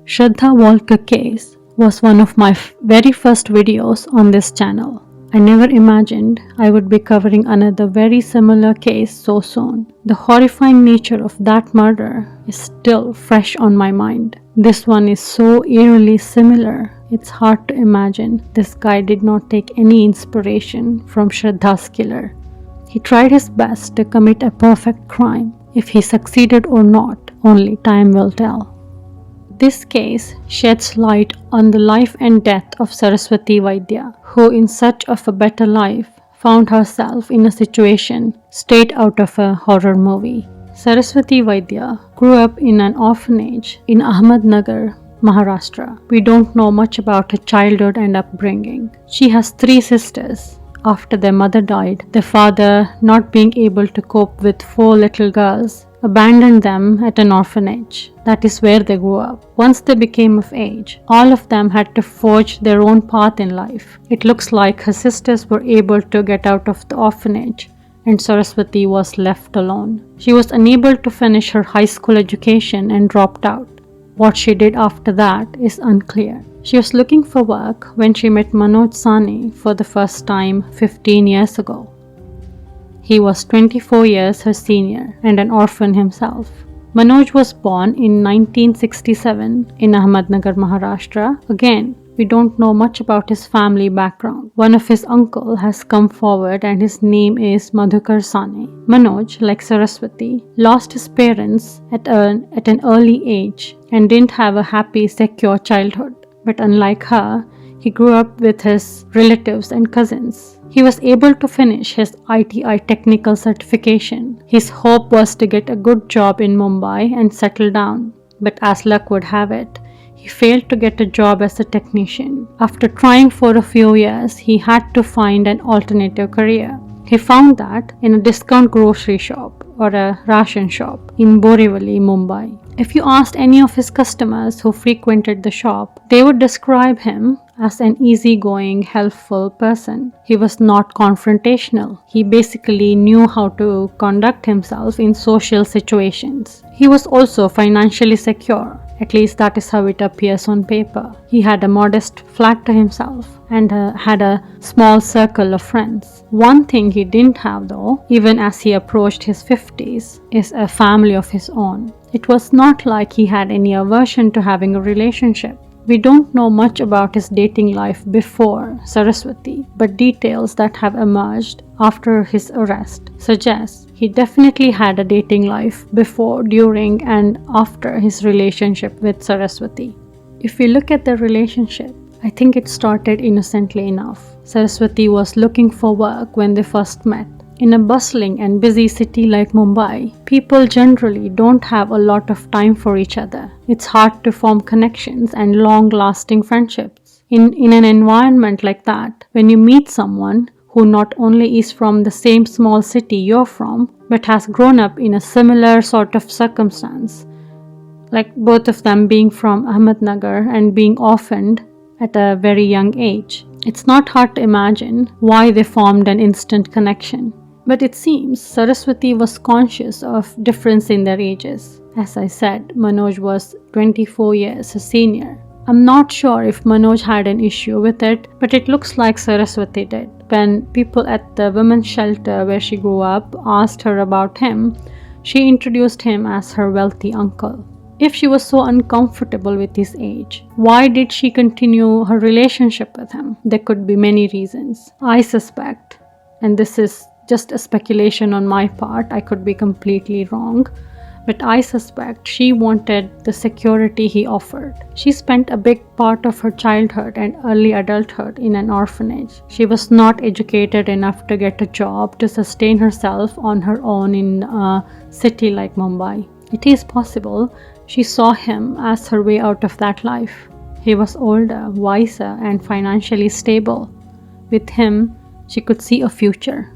Shraddha Walker case was one of my very first videos on this channel. I never imagined I would be covering another very similar case so soon. The horrifying nature of that murder is still fresh on my mind. This one is so eerily similar, it's hard to imagine this guy did not take any inspiration from Shraddha's killer. He tried his best to commit a perfect crime. If he succeeded or not, only time will tell. This case sheds light on the life and death of Saraswati Vaidya, who in search of a better life found herself in a situation straight out of a horror movie. Saraswati Vaidya grew up in an orphanage in Ahmednagar, Maharashtra. We don't know much about her childhood and upbringing. She has 3 sisters. After their mother died, their father, not being able to cope with 4 little girls, abandoned them at an orphanage. That is where they grew up. Once they became of age, all of them had to forge their own path in life. It looks like her sisters were able to get out of the orphanage and Saraswati was left alone. She was unable to finish her high school education and dropped out. What she did after that is unclear. She was looking for work when she met Manoj Sane for the first time 15 years ago. He was 24 years her senior and an orphan himself. Manoj was born in 1967 in Ahmednagar, Maharashtra. Again, we don't know much about his family background. One of his uncle has come forward and his name is Madhukar Sane. Manoj, like Saraswati, lost his parents at an early age and didn't have a happy, secure childhood. But unlike her, he grew up with his relatives and cousins. He was able to finish his ITI technical certification. His hope was to get a good job in Mumbai and settle down. But as luck would have it, he failed to get a job as a technician. After trying for a few years, he had to find an alternative career. He found that in a discount grocery shop or a ration shop in Borivali, Mumbai. If you asked any of his customers who frequented the shop, they would describe him as an easygoing, helpful person. He was not confrontational. He basically knew how to conduct himself in social situations. He was also financially secure. At least that is how it appears on paper. He had a modest flat to himself and had a small circle of friends. One thing he didn't have though, even as he approached his 50s, is a family of his own. It was not like he had any aversion to having a relationship. We don't know much about his dating life before Saraswati, but details that have emerged after his arrest suggest he definitely had a dating life before, during, and after his relationship with Saraswati. If we look at the relationship, I think it started innocently enough. Saraswati was looking for work when they first met. In a bustling and busy city like Mumbai, people generally don't have a lot of time for each other. It's hard to form connections and long-lasting friendships. In an environment like that, when you meet someone who not only is from the same small city you're from, but has grown up in a similar sort of circumstance, like both of them being from Ahmednagar and being orphaned at a very young age, it's not hard to imagine why they formed an instant connection. But it seems Saraswati was conscious of difference in their ages. As I said, Manoj was 24 years her senior. I'm not sure if Manoj had an issue with it, but it looks like Saraswati did. When people at the women's shelter where she grew up asked her about him, she introduced him as her wealthy uncle. If she was so uncomfortable with his age, why did she continue her relationship with him? There could be many reasons. I suspect, and this is just a speculation on my part, I could be completely wrong, but I suspect she wanted the security he offered. She spent a big part of her childhood and early adulthood in an orphanage. She was not educated enough to get a job to sustain herself on her own in a city like Mumbai. It is possible she saw him as her way out of that life. He was older, wiser, and financially stable. With him, she could see a future,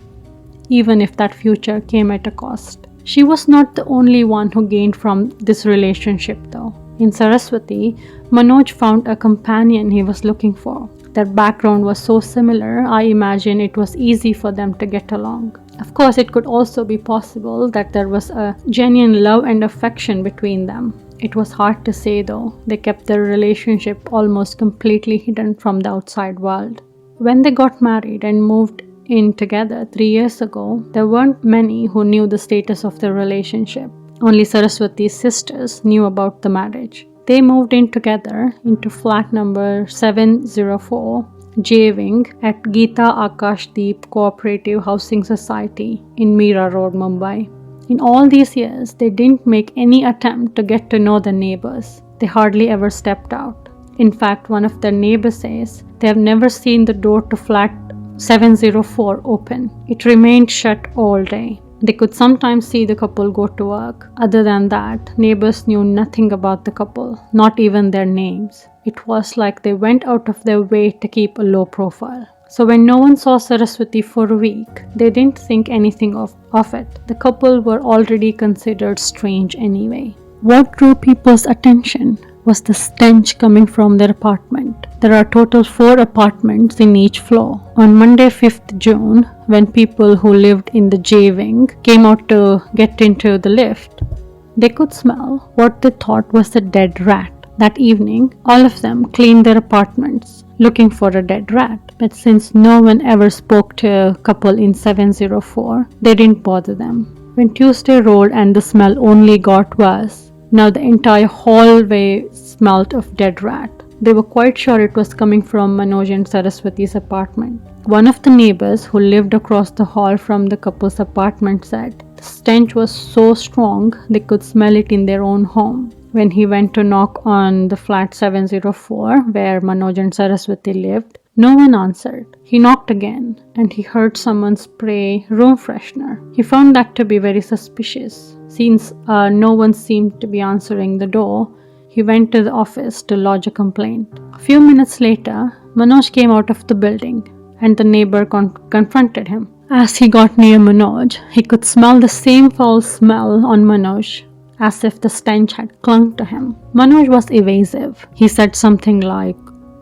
even if that future came at a cost. She was not the only one who gained from this relationship though. In Saraswati, Manoj found a companion he was looking for. Their background was so similar, I imagine it was easy for them to get along. Of course, it could also be possible that there was a genuine love and affection between them. It was hard to say though. They kept their relationship almost completely hidden from the outside world. When they got married and moved in together 3 years ago, there weren't many who knew the status of their relationship. Only Saraswati's sisters knew about the marriage. They moved in together into flat number 704, J Wing at Geeta Akashdeep Cooperative Housing Society in Meera Road, Mumbai. In all these years, they didn't make any attempt to get to know the neighbors. They hardly ever stepped out. In fact, one of their neighbors says they have never seen the door to flat 704 open. It remained shut all day. They could sometimes see the couple go to work. Other than that, neighbors knew nothing about the couple, not even their names. It was like they went out of their way to keep a low profile. So when no one saw Saraswati for a week, they didn't think anything of it. The couple were already considered strange anyway. What drew people's attention was the stench coming from their apartment. There are total 4 apartments in each floor. On Monday 5th June, when people who lived in the J Wing came out to get into the lift, they could smell what they thought was a dead rat. That evening, all of them cleaned their apartments looking for a dead rat. But since no one ever spoke to a couple in 704, they didn't bother them. When Tuesday rolled and the smell only got worse, now the entire hallway smelled of dead rat. They were quite sure it was coming from Manoj and Saraswati's apartment. One of the neighbors who lived across the hall from the couple's apartment said the stench was so strong they could smell it in their own home. When he went to knock on the flat 704 where Manoj and Saraswati lived, no one answered. He knocked again and he heard someone spray room freshener. He found that to be very suspicious. Since no one seemed to be answering the door, he went to the office to lodge a complaint. A few minutes later, Manoj came out of the building and the neighbor confronted him. As he got near Manoj, he could smell the same foul smell on Manoj, as if the stench had clung to him. Manoj was evasive. He said something like,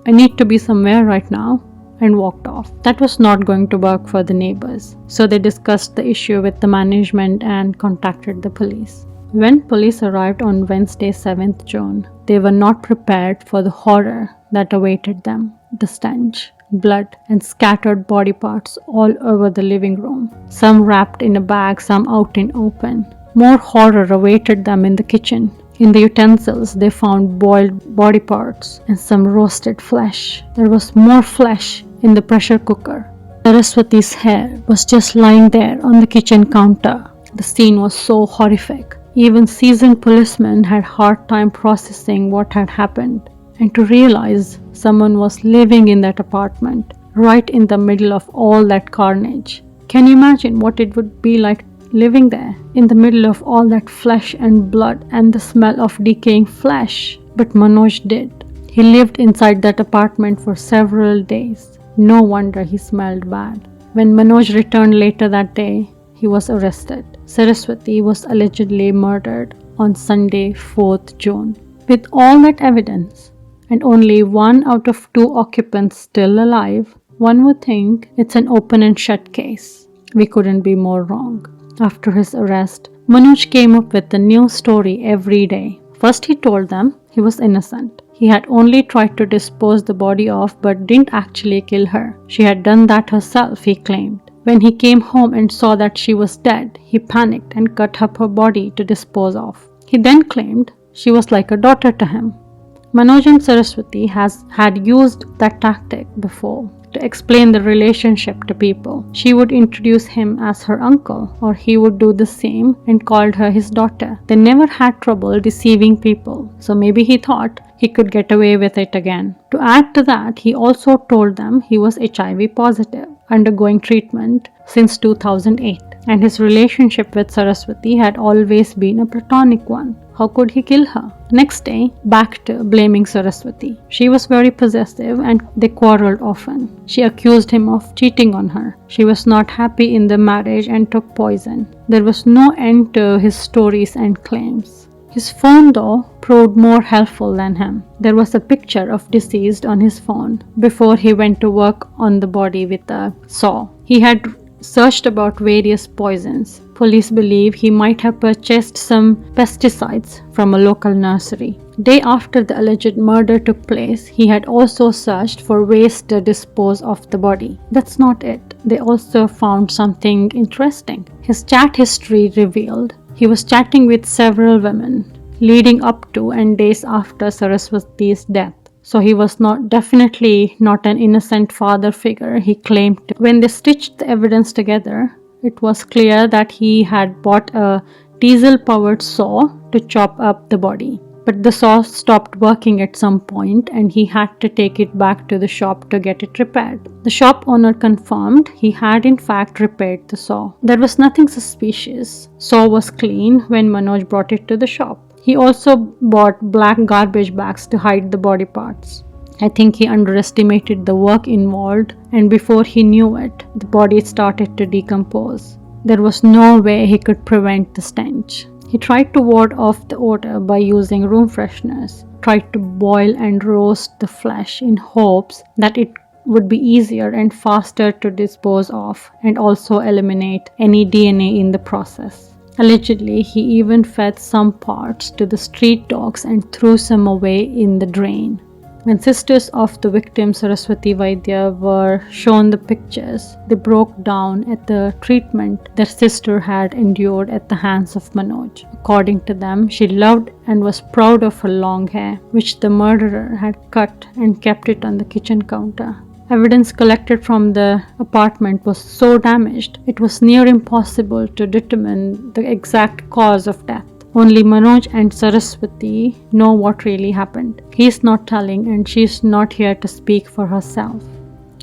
"I need to be somewhere right now," and walked off. That was not going to work for the neighbors. So they discussed the issue with the management and contacted the police. When police arrived on Wednesday 7th June, they were not prepared for the horror that awaited them. The stench, blood, and scattered body parts all over the living room. Some wrapped in a bag, some out in open. More horror awaited them in the kitchen. In the utensils, they found boiled body parts and some roasted flesh. There was more flesh in the pressure cooker. Saraswati's hair was just lying there on the kitchen counter. The scene was so horrific. Even seasoned policemen had hard time processing what had happened, and to realize someone was living in that apartment, right in the middle of all that carnage. Can you imagine what it would be like living there, in the middle of all that flesh and blood and the smell of decaying flesh? But Manoj did. He lived inside that apartment for several days. No wonder he smelled bad. When Manoj returned later that day, he was arrested. Saraswati was allegedly murdered on Sunday 4th June. With all that evidence, and only 1 out of 2 occupants still alive, one would think it's an open and shut case. We couldn't be more wrong. After his arrest, Manoj came up with a new story every day. First he told them he was innocent. He had only tried to dispose the body of but didn't actually kill her. She had done that herself, he claimed. When he came home and saw that she was dead, he panicked and cut up her body to dispose of. He then claimed she was like a daughter to him. Manoj and Saraswati had used that tactic before to explain the relationship to people. She would introduce him as her uncle, or he would do the same and called her his daughter. They never had trouble deceiving people, so maybe he thought he could get away with it again. To add to that, he also told them he was HIV positive, undergoing treatment since 2008, and his relationship with Saraswati had always been a platonic one. How could he kill her? Next day, back to blaming Saraswati. She was very possessive and they quarreled often. She accused him of cheating on her. She was not happy in the marriage and took poison. There was no end to his stories and claims. His phone, though, proved more helpful than him. There was a picture of deceased on his phone before he went to work on the body with a saw. He had searched about various poisons. Police believe he might have purchased some pesticides from a local nursery. Day after the alleged murder took place, he had also searched for ways to dispose of the body. That's not it. They also found something interesting. His chat history revealed he was chatting with several women leading up to and days after Saraswati's death. So he was definitely not an innocent father figure he claimed to. When they stitched the evidence together, it was clear that he had bought a diesel-powered saw to chop up the body. But the saw stopped working at some point and he had to take it back to the shop to get it repaired. The shop owner confirmed he had in fact repaired the saw. There was nothing suspicious. Saw was clean when Manoj brought it to the shop. He also bought black garbage bags to hide the body parts. I think he underestimated the work involved, and before he knew it, the body started to decompose. There was no way he could prevent the stench. He tried to ward off the odor by using room fresheners, tried to boil and roast the flesh in hopes that it would be easier and faster to dispose of and also eliminate any DNA in the process. Allegedly, he even fed some parts to the street dogs and threw some away in the drain. When sisters of the victim Saraswati Vaidya were shown the pictures, they broke down at the treatment their sister had endured at the hands of Manoj. According to them, she loved and was proud of her long hair, which the murderer had cut and kept it on the kitchen counter. Evidence collected from the apartment was so damaged, it was near impossible to determine the exact cause of death. Only Manoj and Saraswati know what really happened. He's not telling and she's not here to speak for herself.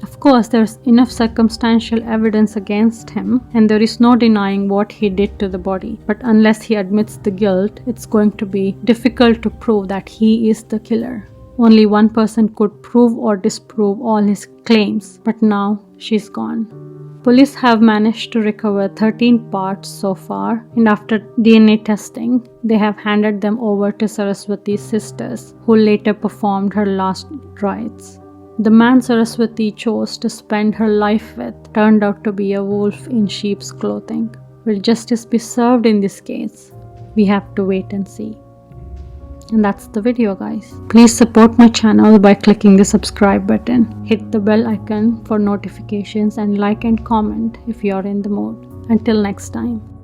Of course, there's enough circumstantial evidence against him and there is no denying what he did to the body. But unless he admits the guilt, it's going to be difficult to prove that he is the killer. Only one person could prove or disprove all his claims, but now she's gone. Police have managed to recover 13 parts so far, and after DNA testing, they have handed them over to Saraswati's sisters, who later performed her last rites. The man Saraswati chose to spend her life with turned out to be a wolf in sheep's clothing. Will justice be served in this case? We have to wait and see. And that's the video, guys. Please support my channel by clicking the subscribe button. Hit the bell icon for notifications and like and comment if you're in the mood. Until next time.